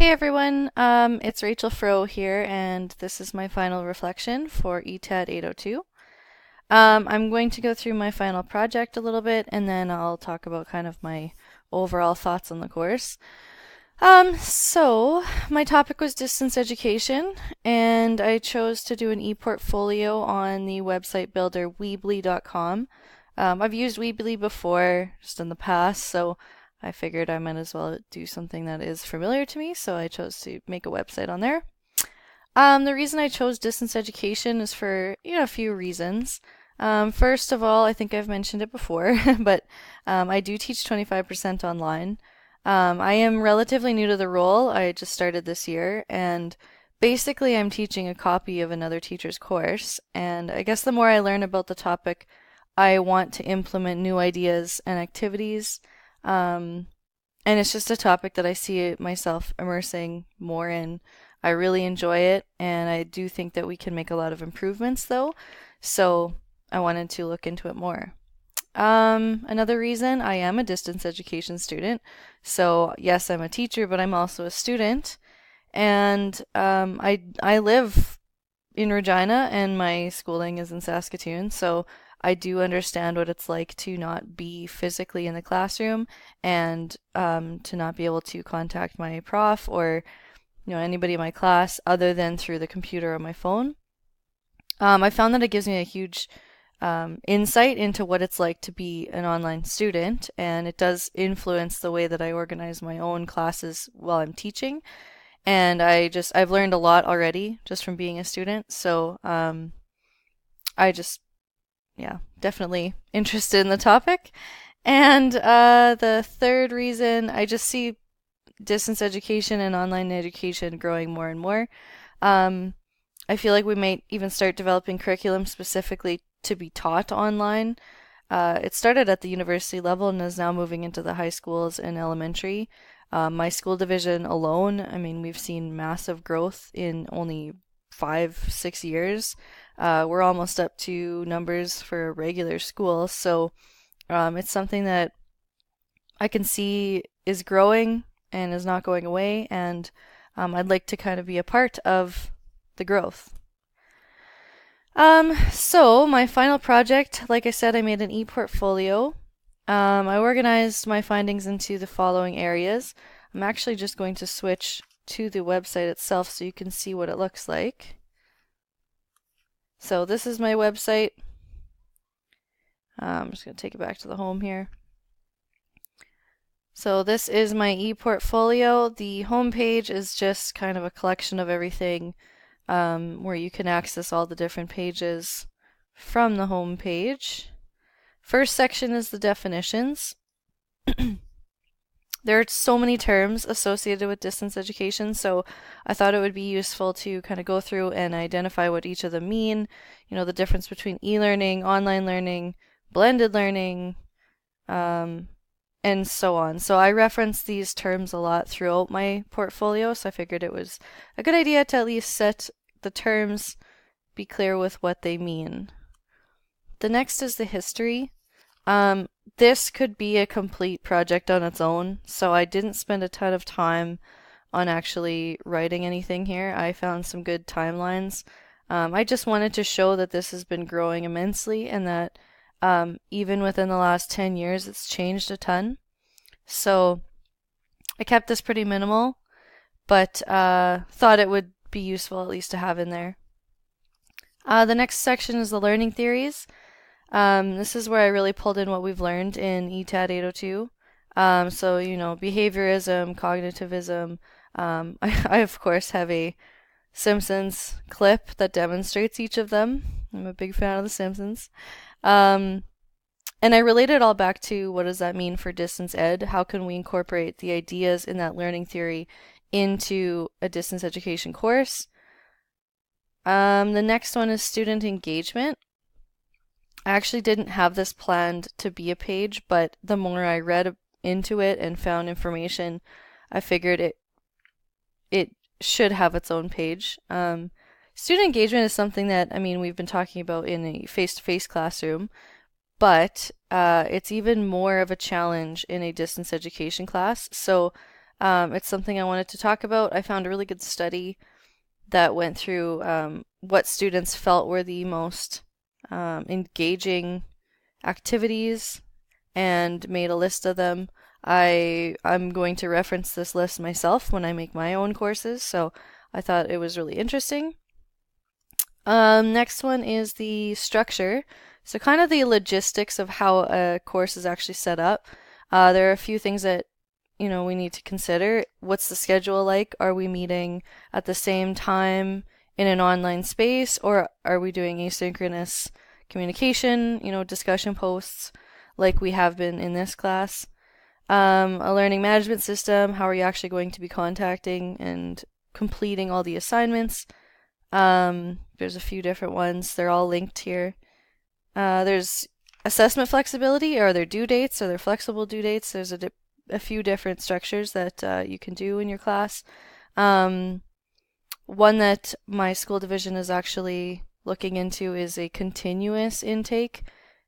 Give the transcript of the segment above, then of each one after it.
Hey everyone, it's Rachel Fro here, and this is my final reflection for ETAD 802. I'm going to go through my final project a little bit, and then I'll talk about kind of my overall thoughts on the course. So my topic was distance education, and I chose to do an e-portfolio on the website builder Weebly.com. I've used Weebly before, just in the past, so I figured I might as well do something that is familiar to me, so I chose to make a website on there. The reason I chose distance education is for, a few reasons. First of all, I think I've mentioned it before, but I do teach 25% online. I am relatively new to the role. I just started this year, and basically I'm teaching a copy of another teacher's course. And I guess the more I learn about the topic, I want to implement new ideas and activities. Um, and it's just a topic that I see myself immersing more in. I really enjoy it, and I do think that we can make a lot of improvements though. So I wanted to look into it more. Another reason, I am a distance education student. So yes, I'm a teacher, but I'm also a student. And I live in Regina, and my schooling is in Saskatoon. So I do understand what it's like to not be physically in the classroom and to not be able to contact my prof or anybody in my class other than through the computer or my phone. I found that it gives me a huge insight into what it's like to be an online student, and it does influence the way that I organize my own classes while I'm teaching. And I've learned a lot already just from being a student. So I just, yeah, definitely interested in the topic. And the third reason, I just see distance education and online education growing more and more. Um, I feel like we might even start developing curriculum specifically to be taught online. It started at the university level and is now moving into the high schools and elementary. My school division alone, I mean, we've seen massive growth in only 5, 6 years. We're almost up to numbers for a regular school, so it's something that I can see is growing and is not going away, and I'd like to kind of be a part of the growth. So my final project, like I said, I made an e-portfolio. I organized my findings into the following areas. I'm actually just going to switch to the website itself so you can see what it looks like. So this is my website. I'm just going to take it back to the home here. So this is my e-portfolio. The home page is just kind of a collection of everything where you can access all the different pages from the home page. First section is the definitions. There are so many terms associated with distance education, so I thought it would be useful to kind of go through and identify what each of them mean, the difference between e-learning, online learning, blended learning, and so on. So I reference these terms a lot throughout my portfolio, so I figured it was a good idea to at least set the terms, be clear with what they mean. The next is the history. This could be a complete project on its own, so I didn't spend a ton of time on actually writing anything here. I found some good timelines. I just wanted to show that this has been growing immensely and that even within the last 10 years, it's changed a ton. So I kept this pretty minimal, but thought it would be useful at least to have in there. The next section is the learning theories. This is where I really pulled in what we've learned in ETAD 802. So, behaviorism, cognitivism. I, of course, have a Simpsons clip that demonstrates each of them. I'm a big fan of The Simpsons. Um, and I relate it all back to what does that mean for distance ed? How can we incorporate the ideas in that learning theory into a distance education course? The next one is student engagement. I actually didn't have this planned to be a page, but the more I read into it and found information, I figured it should have its own page. Student engagement is something that, I mean, we've been talking about in a face-to-face classroom, but it's even more of a challenge in a distance education class. So It's something I wanted to talk about. I found a really good study that went through what students felt were the most engaging activities and made a list of them. I'm going to reference this list myself when I make my own courses, so I thought it was really interesting. Next one is the structure. So kind of the logistics of how a course is actually set up. There are a few things that we need to consider. What's the schedule like? Are we meeting at the same time in an online space, or are we doing asynchronous communication, discussion posts like we have been in this class? A learning management system. How are you actually going to be contacting and completing all the assignments? There's a few different ones. They're all linked here. There's assessment flexibility. Are there due dates? Are there flexible due dates? There's a few different structures that you can do in your class. One that my school division is actually looking into is a continuous intake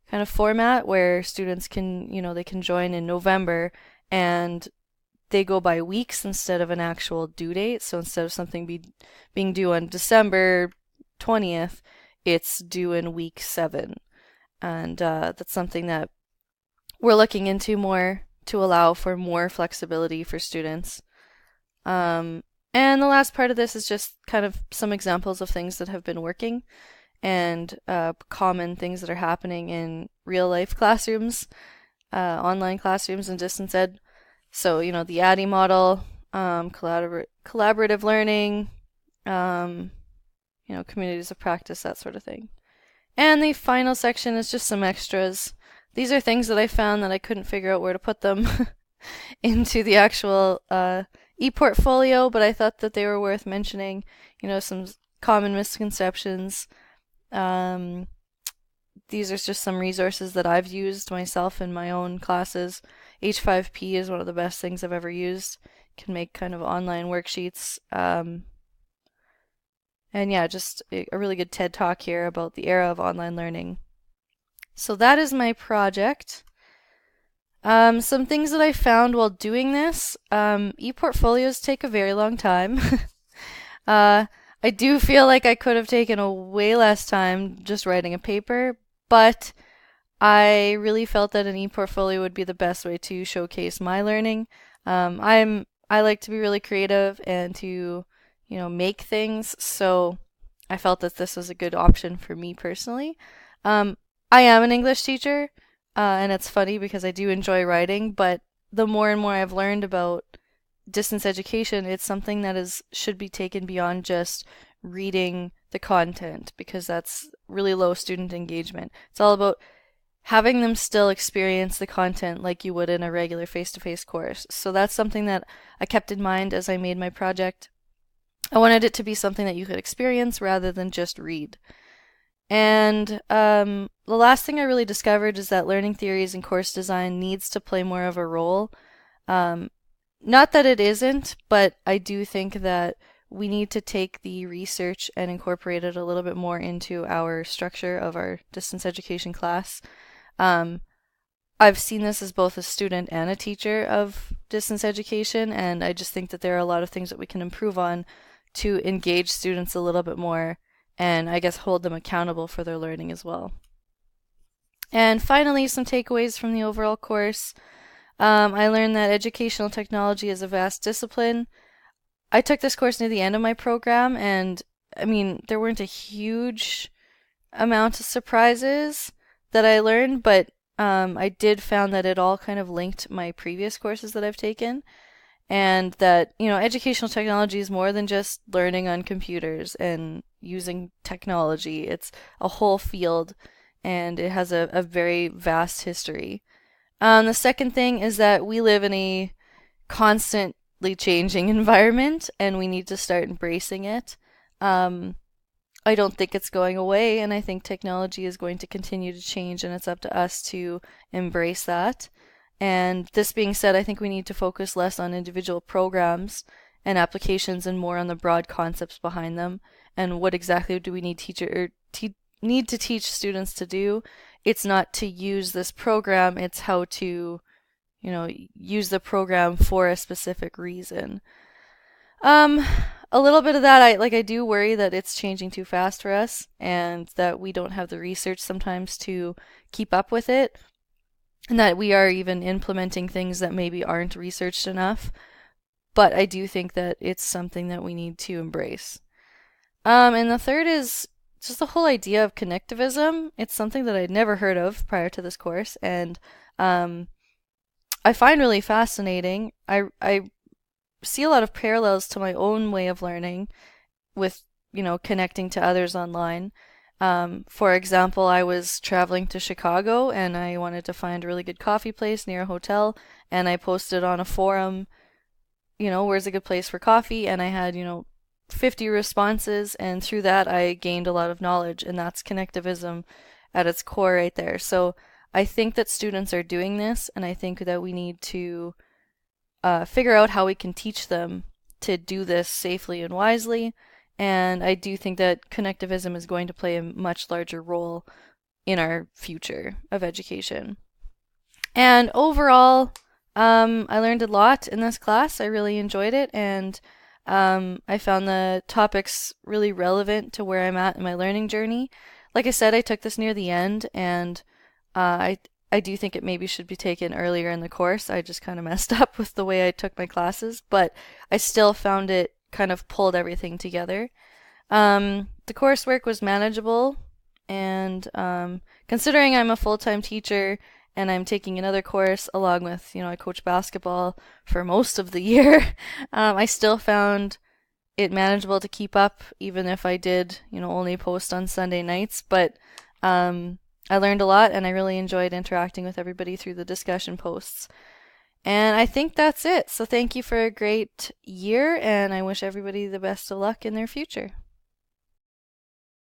kind of format where students can, they can join in November and they go by weeks instead of an actual due date. So instead of something being due on December 20th, it's due in week 7. And that's something that we're looking into more to allow for more flexibility for students. And the last part of this is just kind of some examples of things that have been working and common things that are happening in real life classrooms, online classrooms, and distance ed. So, the ETAD model, collaborative learning, communities of practice, that sort of thing. And the final section is just some extras. These are things that I found that I couldn't figure out where to put them into the actual e-portfolio, but I thought that they were worth mentioning. Some common misconceptions. These are just some resources that I've used myself in my own classes. H5P is one of the best things I've ever used. Can make kind of online worksheets. And yeah, just a really good TED Talk here about the era of online learning. So that is my project. Some things that I found while doing this, e-portfolios take a very long time. I do feel like I could have taken a way less time just writing a paper, but I really felt that an e-portfolio would be the best way to showcase my learning. I like to be really creative and to, make things, so I felt that this was a good option for me personally. I am an English teacher, and it's funny because I do enjoy writing, but the more and more I've learned about distance education, it's something that should be taken beyond just reading the content because that's really low student engagement. It's all about having them still experience the content like you would in a regular face-to-face course. So that's something that I kept in mind as I made my project. I wanted it to be something that you could experience rather than just read. And the last thing I really discovered is that learning theories and course design needs to play more of a role. Not that it isn't, but I do think that we need to take the research and incorporate it a little bit more into our structure of our distance education class. I've seen this as both a student and a teacher of distance education, and I just think that there are a lot of things that we can improve on to engage students a little bit more and I guess hold them accountable for their learning as well. And finally, some takeaways from the overall course. I learned that educational technology is a vast discipline. I took this course near the end of my program, and I mean, there weren't a huge amount of surprises that I learned, but I did found that it all kind of linked my previous courses that I've taken, and that, educational technology is more than just learning on computers and using technology. It's a whole field, and it has a very vast history. The second thing is that we live in a constantly changing environment, and we need to start embracing it. I don't think it's going away, and I think technology is going to continue to change, and it's up to us to embrace that. And this being said, I think we need to focus less on individual programs and applications and more on the broad concepts behind them and what exactly do we need need to teach students to do. It's not to use this program, it's how to, use the program for a specific reason. Um, a little bit of that, I do worry that it's changing too fast for us and that we don't have the research sometimes to keep up with it, and that we are even implementing things that maybe aren't researched enough. But I do think that it's something that we need to embrace. And the third is just the whole idea of connectivism. It's something that I'd never heard of prior to this course, and um, I find really fascinating. I see a lot of parallels to my own way of learning with, connecting to others online. For example, I was traveling to Chicago and I wanted to find a really good coffee place near a hotel, and I posted on a forum, where's a good place for coffee? And I had, 50 responses, and through that I gained a lot of knowledge, and that's connectivism at its core right there. So I think that students are doing this, and I think that we need to figure out how we can teach them to do this safely and wisely. And I do think that connectivism is going to play a much larger role in our future of education. And overall, I learned a lot in this class. I really enjoyed it, and I found the topics really relevant to where I'm at in my learning journey. Like I said, I took this near the end, and I do think it maybe should be taken earlier in the course. I just kind of messed up with the way I took my classes, but I still found it kind of pulled everything together. The coursework was manageable, and considering I'm a full-time teacher and I'm taking another course along with, I coach basketball for most of the year, I still found it manageable to keep up, even if I did, only post on Sunday nights. But I learned a lot, and I really enjoyed interacting with everybody through the discussion posts. And I think that's it. So thank you for a great year, and I wish everybody the best of luck in their future.